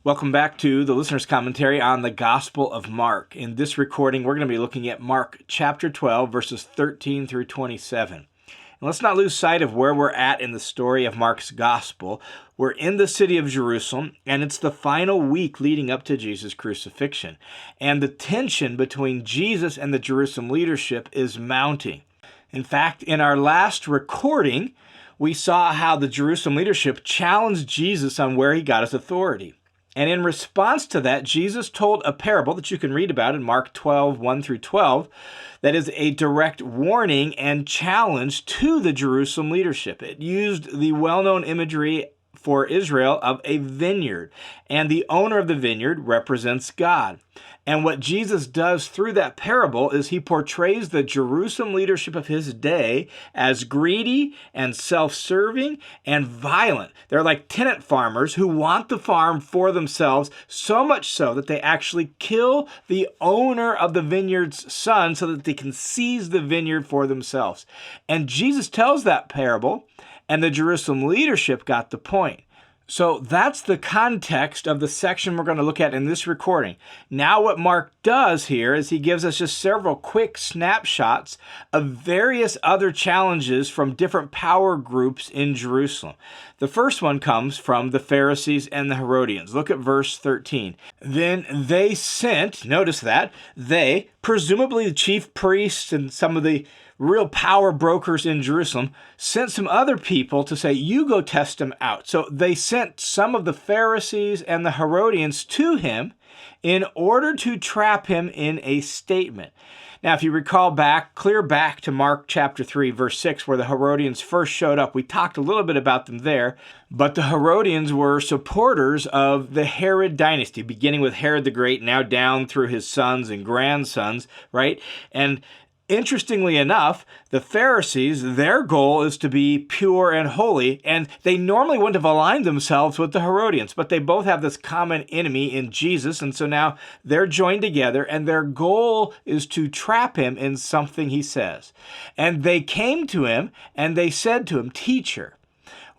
Welcome back to the listener's commentary on the Gospel of Mark. In this recording, we're going to be looking at Mark chapter 12, verses 13 through 27. And let's not lose sight of where we're at in the story of Mark's Gospel. We're in the city of Jerusalem, and it's the final week leading up to Jesus' crucifixion. And the tension between Jesus and the Jerusalem leadership is mounting. In fact, in our last recording, we saw how the Jerusalem leadership challenged Jesus on where he got his authority. And in response to that, Jesus told a parable that you can read about in Mark 12, 1 through 12, that is a direct warning and challenge to the Jerusalem leadership. It used the well-known imagery for Israel of a vineyard, and the owner of the vineyard represents God. And what Jesus does through that parable is he portrays the Jerusalem leadership of his day as greedy and self-serving and violent. They're like tenant farmers who want the farm for themselves, so much so that they actually kill the owner of the vineyard's son so that they can seize the vineyard for themselves. And Jesus tells that parable, and the Jerusalem leadership got the point. So that's the context of the section we're going to look at in this recording. Now what Mark does here is he gives us just several quick snapshots of various other challenges from different power groups in Jerusalem. The first one comes from the Pharisees and the Herodians. Look at verse 13. Then they sent, notice that, they, presumably the chief priests and some of the real power brokers in Jerusalem, sent some other people to say, you go test him out. So they sent some of the Pharisees and the Herodians to him in order to trap him in a statement. Now, if you recall back, clear back to Mark chapter 3, verse 6, where the Herodians first showed up. We talked a little bit about them there, but the Herodians were supporters of the Herod dynasty, beginning with Herod the Great, now down through his sons and grandsons, right? And interestingly enough, the Pharisees, their goal is to be pure and holy, and they normally wouldn't have aligned themselves with the Herodians, but they both have this common enemy in Jesus, and so now they're joined together, and their goal is to trap him in something he says. And they came to him, and they said to him, "Teacher,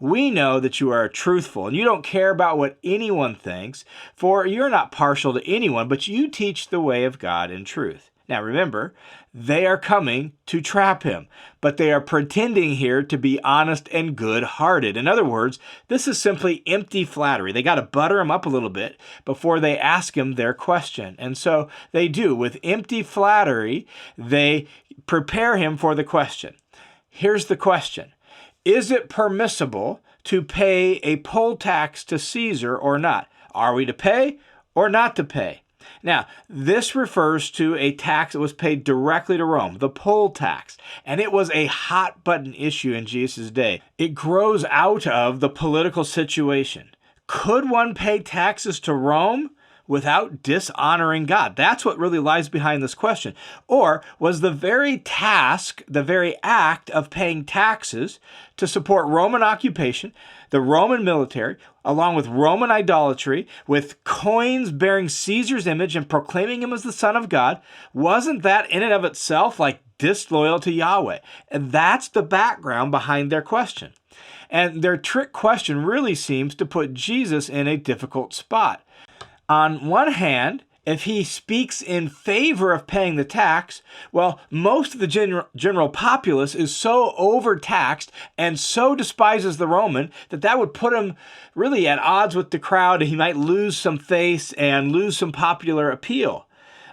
we know that you are truthful, and you don't care about what anyone thinks, for you're not partial to anyone, but you teach the way of God in truth." Now remember, they are coming to trap him, but they are pretending here to be honest and good-hearted. In other words, this is simply empty flattery. They got to butter him up a little bit before they ask him their question. And so they do. With empty flattery, they prepare him for the question. Here's the question. Is it permissible to pay a poll tax to Caesar or not? Are we to pay or not to pay? Now, this refers to a tax that was paid directly to Rome, the poll tax, and it was a hot-button issue in Jesus' day. It grows out of the political situation. Could one pay taxes to Rome without dishonoring God? That's what really lies behind this question. Or was the very task, the very act of paying taxes to support Roman occupation, the Roman military, along with Roman idolatry, with coins bearing Caesar's image and proclaiming him as the Son of God, wasn't that in and of itself like disloyal to Yahweh? And that's the background behind their question. And their trick question really seems to put Jesus in a difficult spot. On one hand, if he speaks in favor of paying the tax, well, most of the general populace is so overtaxed and so despises the Roman that would put him really at odds with the crowd, and he might lose some face and lose some popular appeal.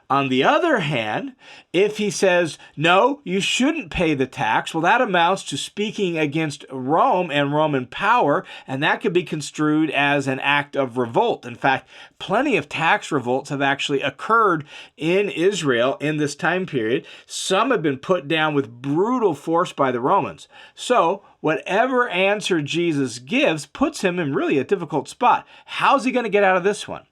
On the other hand, if he says, no, you shouldn't pay the tax, well, that amounts to speaking against Rome and Roman power, and that could be construed as an act of revolt. In fact, plenty of tax revolts have actually occurred in Israel in this time period. Some have been put down with brutal force by the Romans. So, whatever answer Jesus gives puts him in really a difficult spot. How's he going to get out of this one?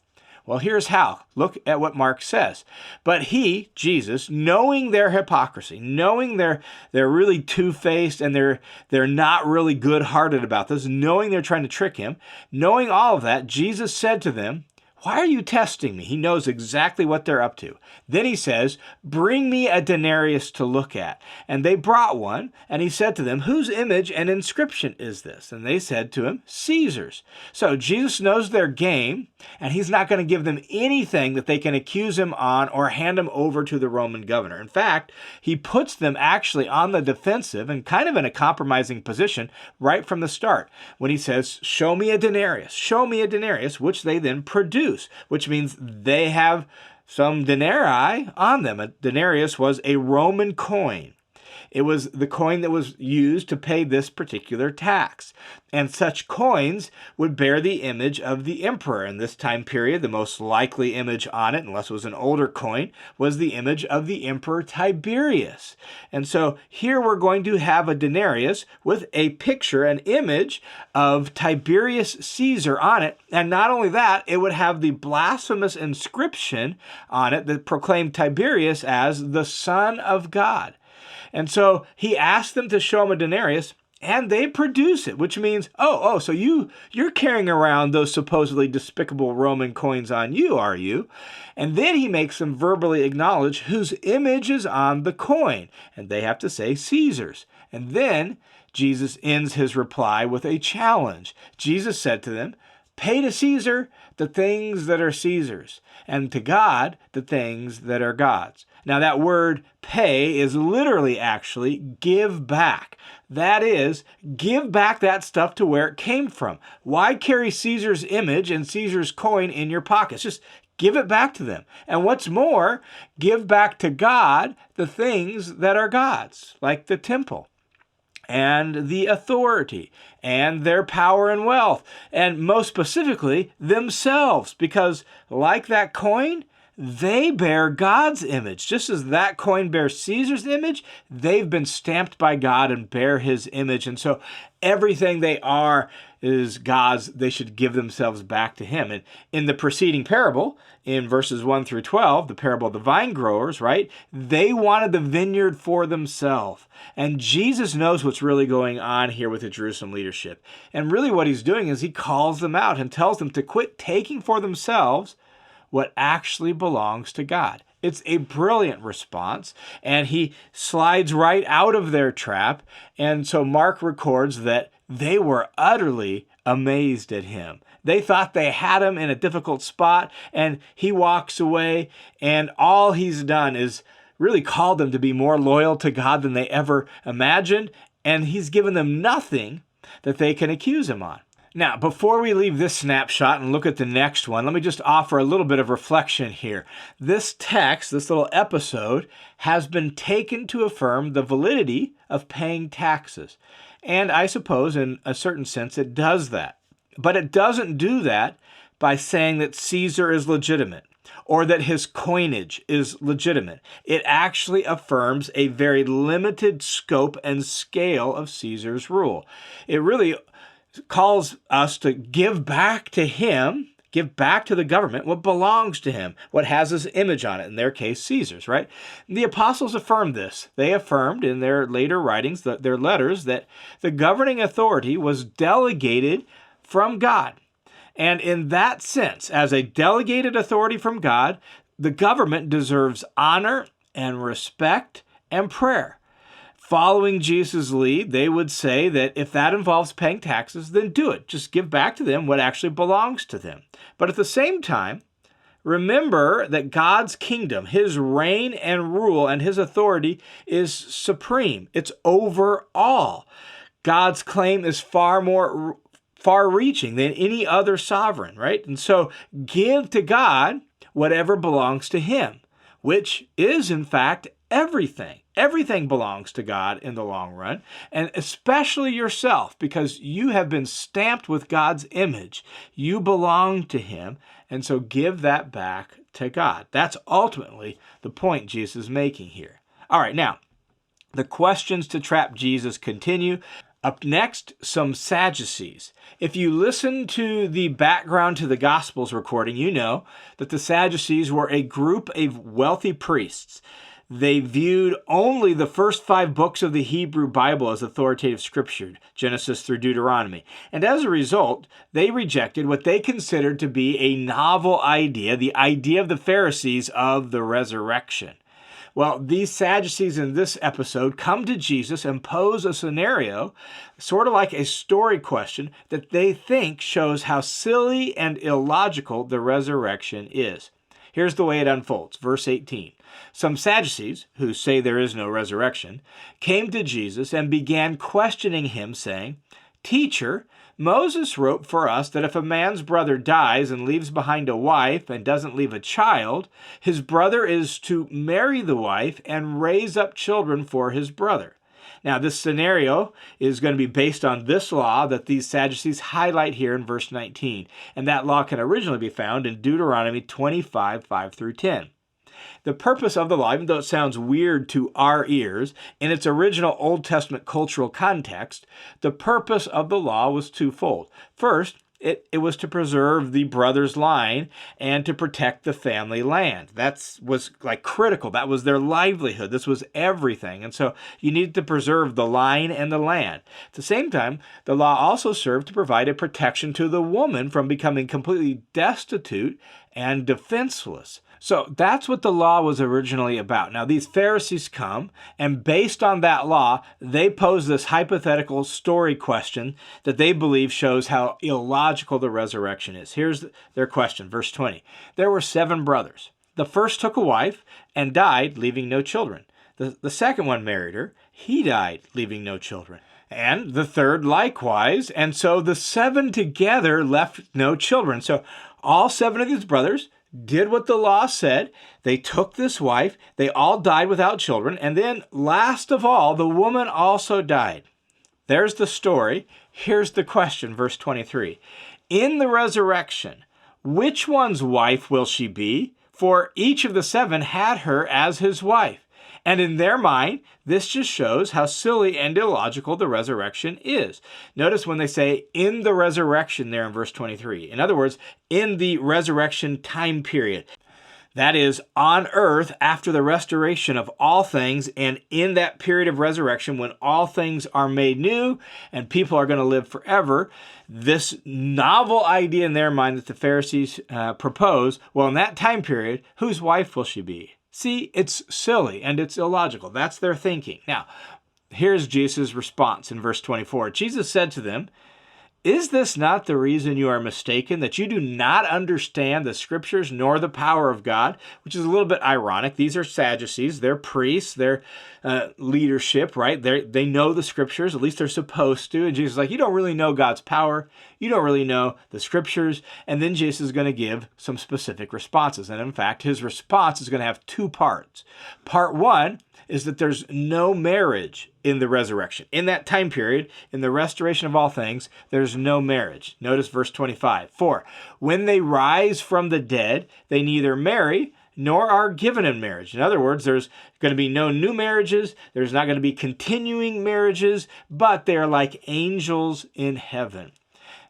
Well, here's how. Look at what Mark says. But he, Jesus, knowing their hypocrisy, knowing they're really two-faced and they're not really good-hearted about this, knowing they're trying to trick him, knowing all of that, Jesus said to them, Why are you testing me? He knows exactly what they're up to. Then he says, bring me a denarius to look at. And they brought one, and he said to them, whose image and inscription is this? And they said to him, Caesar's. So Jesus knows their game, and he's not going to give them anything that they can accuse him on or hand him over to the Roman governor. In fact, he puts them actually on the defensive and kind of in a compromising position right from the start when he says, show me a denarius, which they then produce. Which means they have some denarii on them. A denarius was a Roman coin. It was the coin that was used to pay this particular tax. And such coins would bear the image of the emperor. In this time period, the most likely image on it, unless it was an older coin, was the image of the emperor Tiberius. And so here we're going to have a denarius with a picture, an image of Tiberius Caesar on it. And not only that, it would have the blasphemous inscription on it that proclaimed Tiberius as the Son of God. And so he asked them to show him a denarius, and they produce it, which means, so you're carrying around those supposedly despicable Roman coins on you, are you? And then he makes them verbally acknowledge whose image is on the coin, and they have to say Caesar's. And then Jesus ends his reply with a challenge. Jesus said to them, pay to Caesar the things that are Caesar's, and to God the things that are God's. Now that word pay is literally actually give back. That is, give back that stuff to where it came from. Why carry Caesar's image and Caesar's coin in your pockets? Just give it back to them. And what's more, give back to God the things that are God's, like the temple and the authority and their power and wealth, and most specifically themselves, because like that coin, they bear God's image. Just as that coin bears Caesar's image, they've been stamped by God and bear his image. And so everything they are is God's. They should give themselves back to him. And in the preceding parable, in verses 1 through 12, the parable of the vine growers, right? They wanted the vineyard for themselves. And Jesus knows what's really going on here with the Jerusalem leadership. And really what he's doing is he calls them out and tells them to quit taking for themselves what actually belongs to God. It's a brilliant response, and he slides right out of their trap. And so Mark records that they were utterly amazed at him. They thought they had him in a difficult spot, and he walks away, and all he's done is really called them to be more loyal to God than they ever imagined, and he's given them nothing that they can accuse him on. Now, before we leave this snapshot and look at the next one, let me just offer a little bit of reflection here. This text, this little episode, has been taken to affirm the validity of paying taxes. And I suppose, in a certain sense, it does that. But it doesn't do that by saying that Caesar is legitimate or that his coinage is legitimate. It actually affirms a very limited scope and scale of Caesar's rule. It really calls us to give back to him, give back to the government what belongs to him, what has his image on it, in their case, Caesar's, right? The apostles affirmed this. They affirmed in their later writings, their letters, that the governing authority was delegated from God. And in that sense, as a delegated authority from God, the government deserves honor and respect and prayer. Following Jesus' lead, they would say that if that involves paying taxes, then do it. Just give back to them what actually belongs to them. But at the same time, remember that God's kingdom, his reign and rule and his authority is supreme. It's over all. God's claim is far-reaching than any other sovereign, right? And so give to God whatever belongs to him, which is, in fact, everything. Everything belongs to God in the long run, and especially yourself, because you have been stamped with God's image. You belong to him, and so give that back to God. That's ultimately the point Jesus is making here. All right, now, the questions to trap Jesus continue. Up next, some Sadducees. If you listen to the background to the Gospels recording, you know that the Sadducees were a group of wealthy priests. They viewed only the first 5 books of the Hebrew Bible as authoritative scripture, Genesis through Deuteronomy. And as a result, they rejected what they considered to be a novel idea, the idea of the Pharisees of the resurrection. Well, these Sadducees in this episode come to Jesus and pose a scenario, sort of like a story question, that they think shows how silly and illogical the resurrection is. Here's the way it unfolds. Verse 18. Some Sadducees, who say there is no resurrection, came to Jesus and began questioning him, saying, "Teacher, Moses wrote for us that if a man's brother dies and leaves behind a wife and doesn't leave a child, his brother is to marry the wife and raise up children for his brother." Now, this scenario is going to be based on this law that these Sadducees highlight here in verse 19. And that law can originally be found in Deuteronomy 25, 5 through 10. The purpose of the law, even though it sounds weird to our ears, in its original Old Testament cultural context, the purpose of the law was twofold. First, it was to preserve the brother's line and to protect the family land. That was like critical. That was their livelihood. This was everything. And so you needed to preserve the line and the land. At the same time, the law also served to provide a protection to the woman from becoming completely destitute and defenseless. So that's what the law was originally about. Now, these Pharisees come, and based on that law, they pose this hypothetical story question that they believe shows how illogical the resurrection is. Here's their question, verse 20. There were 7 brothers. The first took a wife and died, leaving no children. The second one married her. He died, leaving no children. And the third likewise. And so the 7 together left no children. So all 7 of these brothers did what the law said. They took this wife. They all died without children. And then last of all, the woman also died. There's the story. Here's the question, verse 23. In the resurrection, which one's wife will she be? For each of the 7 had her as his wife. And in their mind, this just shows how silly and illogical the resurrection is. Notice when they say in the resurrection there in verse 23. In other words, in the resurrection time period. That is, on earth after the restoration of all things, and in that period of resurrection when all things are made new and people are going to live forever, this novel idea in their mind that the Pharisees propose, well, in that time period, whose wife will she be? See, it's silly and it's illogical. That's their thinking. Now, here's Jesus' response in verse 24. Jesus said to them, "Is this not the reason you are mistaken, that you do not understand the scriptures nor the power of God?" Which is a little bit ironic. These are Sadducees. They're priests. They're leadership, right? They know the scriptures. At least they're supposed to. And Jesus is like, you don't really know God's power. You don't really know the scriptures. And then Jesus is going to give some specific responses. And in fact, his response is going to have 2 parts. Part 1 is that there's no marriage in the resurrection. In that time period, in the restoration of all things, there's no marriage. Notice verse 25. For when they rise from the dead, they neither marry nor are given in marriage. In other words, there's going to be no new marriages. There's not going to be continuing marriages, but they are like angels in heaven.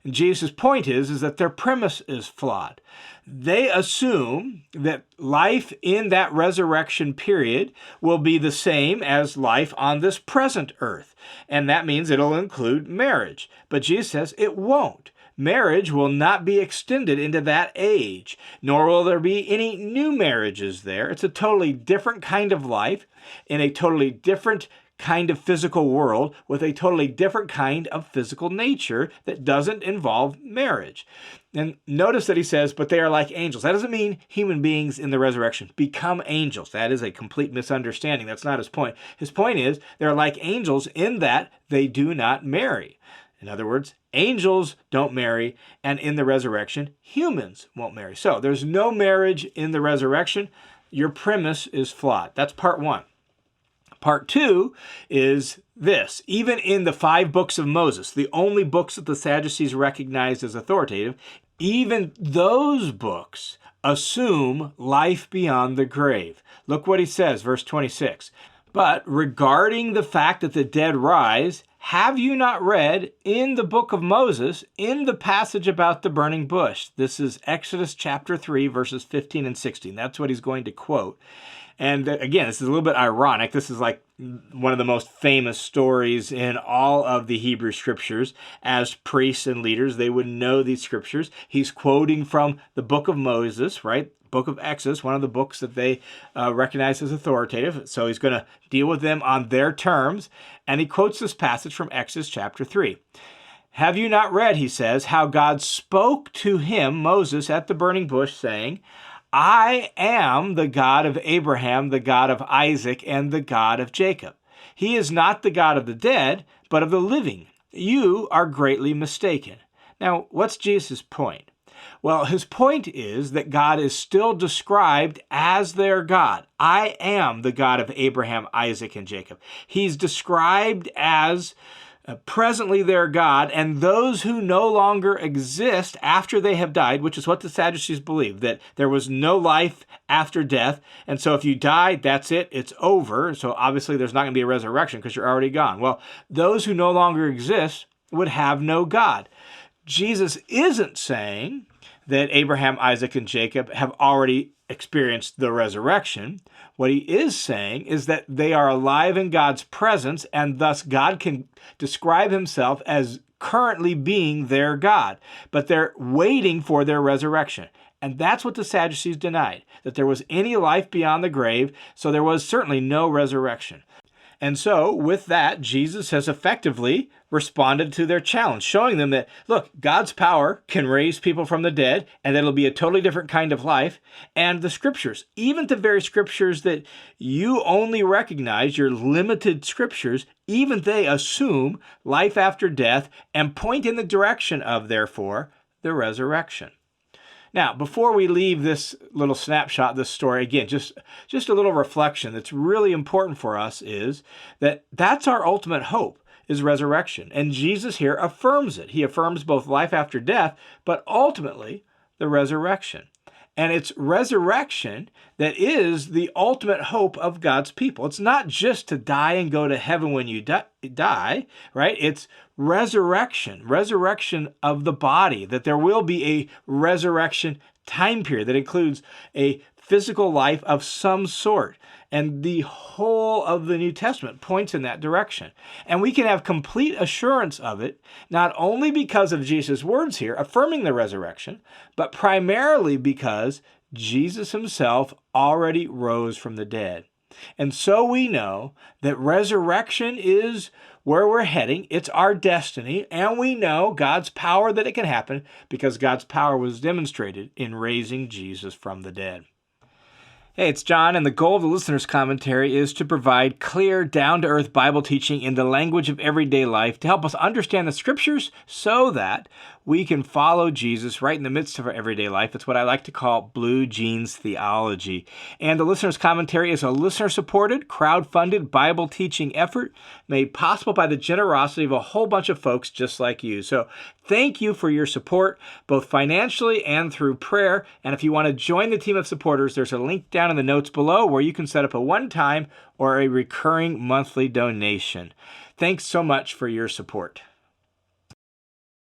And Jesus' point is that their premise is flawed. They assume that life in that resurrection period will be the same as life on this present earth. And that means it'll include marriage. But Jesus says it won't. Marriage will not be extended into that age, nor will there be any new marriages there. It's a totally different kind of life in a totally different kind of physical world with a totally different kind of physical nature that doesn't involve marriage. And notice that he says, but they are like angels. That doesn't mean human beings in the resurrection become angels. That is a complete misunderstanding. That's not his point. His point is they're like angels in that they do not marry. In other words, angels don't marry, and in the resurrection, humans won't marry. So there's no marriage in the resurrection. Your premise is flawed. That's part 1. Part 2 is this. Even in the 5 books of Moses, the only books that the Sadducees recognized as authoritative, even those books assume life beyond the grave. Look what he says, verse 26. But regarding the fact that the dead rise, have you not read in the book of Moses, in the passage about the burning bush? This is Exodus chapter 3, verses 15 and 16. That's what he's going to quote. And again, this is a little bit ironic. This is like one of the most famous stories in all of the Hebrew scriptures. As priests and leaders, they would know these scriptures. He's quoting from the book of Moses, right? Book of Exodus, one of the books that they recognize as authoritative. So he's going to deal with them on their terms. And he quotes this passage from Exodus chapter 3. Have you not read, he says, how God spoke to him, Moses, at the burning bush, saying, I am the God of Abraham, the God of Isaac, and the God of Jacob. He is not the God of the dead, but of the living. You are greatly mistaken. Now, what's Jesus' point? Well, his point is that God is still described as their God. I am the God of Abraham, Isaac, and Jacob. He's described as presently their God, and those who no longer exist after they have died, which is what the Sadducees believe, that there was no life after death, and so if you die, that's it, it's over. So obviously there's not going to be a resurrection because you're already gone. Well, those who no longer exist would have no God. Jesus isn't saying that Abraham, Isaac, and Jacob have already experienced the resurrection. What he is saying is that they are alive in God's presence, and thus God can describe himself as currently being their God, but they're waiting for their resurrection. And that's what the Sadducees denied, that there was any life beyond the grave, so there was certainly no resurrection. And so, with that, Jesus has effectively responded to their challenge, showing them that, look, God's power can raise people from the dead, and that it'll be a totally different kind of life. And the scriptures, even the very scriptures that you only recognize, your limited scriptures, even they assume life after death and point in the direction of, therefore, the resurrection. Now, before we leave this little snapshot, this story, again, just a little reflection that's really important for us is that that's our ultimate hope, is resurrection. And Jesus here affirms it. He affirms both life after death, but ultimately the resurrection. And it's resurrection that is the ultimate hope of God's people. It's not just to die and go to heaven when you die, right? It's resurrection of the body, that there will be a resurrection time period that includes a physical life of some sort. And the whole of the New Testament points in that direction. And we can have complete assurance of it, not only because of Jesus' words here, affirming the resurrection, but primarily because Jesus himself already rose from the dead. And so we know that resurrection is where we're heading. It's our destiny. And we know God's power that it can happen because God's power was demonstrated in raising Jesus from the dead. Hey, it's John, and the goal of the listener's commentary is to provide clear, down-to-earth Bible teaching in the language of everyday life to help us understand the Scriptures so that we can follow Jesus right in the midst of our everyday life. It's what I like to call blue jeans theology. And the listener's commentary is a listener-supported, crowd-funded Bible teaching effort made possible by the generosity of a whole bunch of folks just like you. So thank you for your support, both financially and through prayer. And if you want to join the team of supporters, there's a link down in the notes below where you can set up a one-time or a recurring monthly donation. Thanks so much for your support.